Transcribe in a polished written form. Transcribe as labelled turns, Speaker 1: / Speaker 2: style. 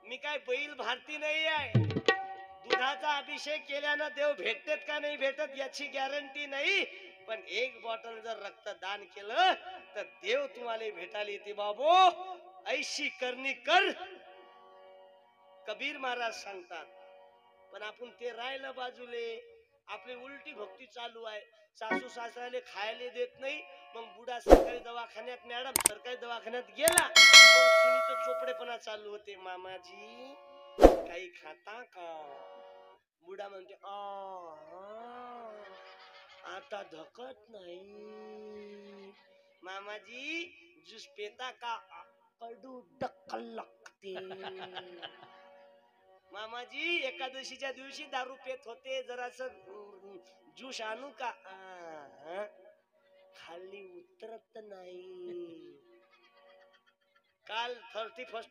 Speaker 1: मी काय बैल भारती नाही आहे. दुधाचा अभिषेक केल्यानं देव भेटतेत का नाही भेटत याची गॅरंटी नाही, पण एक बॉटल जर रक्तदान केलं तर देव तुम्हाला भेटायला येते बाबो. ऐशी करणी कर, कबीर महाराज सांगतात. पण आपण ते राहिलं बाजूले, आपली उलटी भक्ती चालू आहे. सासू सासऱ्याला खायला देत नाही, मग बुडा सरकारी दवाखान्यात, मॅडम सरकारी दवाखान्यात गेला, मग सुनीचं चोपडेपणा चालू होते. मामाजी काही खाता का? बुडा म्हणते आता धकत नाही. मामाजी ज्यूस पेता का? कडू टक्कल लागते. मामाजी एकादशीच्या दिवशी दारू पेत होते, जरास ज्यूस आणू का? खाली उतरत नाही. काल 31